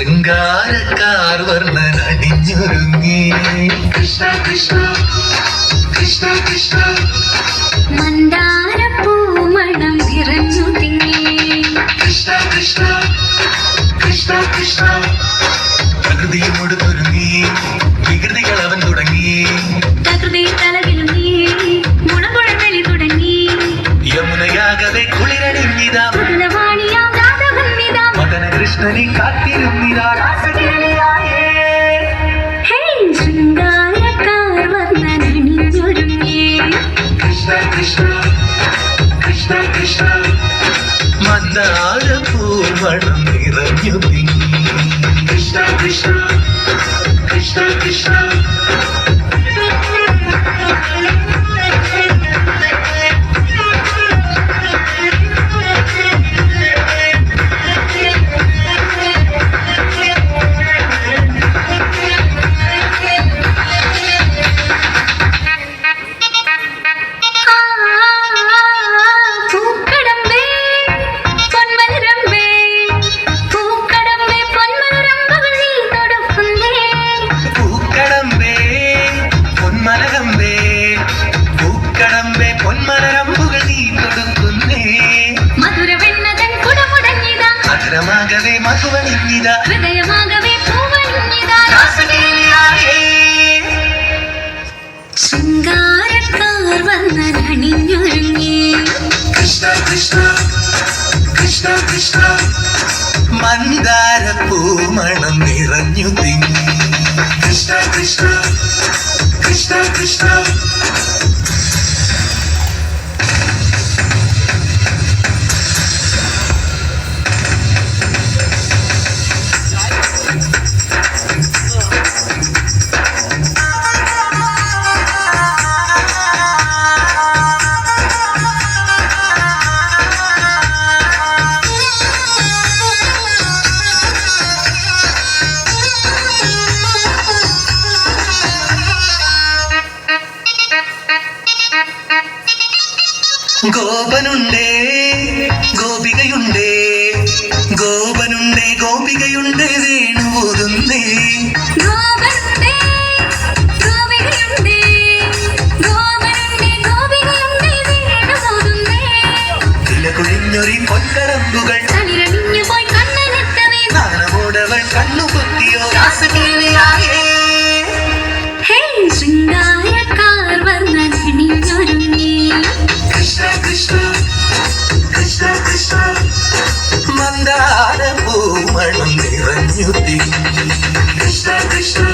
ശൃംഗാരക്കാർ വർണ്ണൻ അണിഞ്ഞൊരുങ്ങി കൃഷ്ണ കൃഷ്ണ കൃഷ്ണ കൃഷ്ണ മന്ദാരപ്പൂമണം നിറഞ്ഞു തിങ്ങി കൃഷ്ണ കൃഷ്ണ കൃഷ്ണ കൃഷ്ണ പ്രകൃതിയോട് തുരുങ്ങി വികൃതികൾ അവൻ തുടങ്ങി പ്രകൃതി തലകിലുങ്ങി ഗുണകുഴലി തുടങ്ങി യമുനയാകവെ കുളിരണിഞ്ഞിതാ മദന കൃഷ്ണനെ കാത്തിരുന്നിതാ ശൃംഗാരക്കാർ വർണ്ണനണിഞ്ഞൊരുങ്ങി കൃഷ്ണ കൃഷ്ണ കൃഷ്ണ കൃഷ്ണ മന്ദാരപ്പൂമണം നിറഞ്ഞു തിങ്ങി കൃഷ്ണ കൃഷ്ണ കൃഷ്ണ കൃഷ്ണ മധുരമാകവേ മധുവണിഞ്ഞിതാ ഹൃദയമാകവേ പൂവണിഞ്ഞിതാ ശൃംഗാരക്കാർ വർണ്ണനണിഞ്ഞൊരുങ്ങി കൃഷ്ണ കൃഷ്ണ കൃഷ്ണ കൃഷ്ണ മന്ദാരപ്പൂമണം നിറഞ്ഞു തിങ്ങി കൃഷ്ണ കൃഷ്ണ കൃഷ്ണ കൃഷ്ണ ഗോപനുണ്ടേ ഗോപികയുണ്ടേ ഗോപനുണ്ടേ ഗോപികയുണ്ടേ വേണുപോതുന്നേ കുഴിഞ്ഞൊരി പൊൻകടമ്പുകൾ നാണമോടവൾ കണ്ണുപൊത്തിയോ രാസകേളിയായേ ശൃംഗാരക്കാർ വർണ്ണനണിഞ്ഞൊരുങ്ങി കൃഷ്ണ കൃഷ്ണ കൃഷ്ണ കൃഷ്ണ മന്ദാരപ്പൂമണം നിറഞ്ഞു തിങ്ങി കൃഷ്ണ കൃഷ്ണ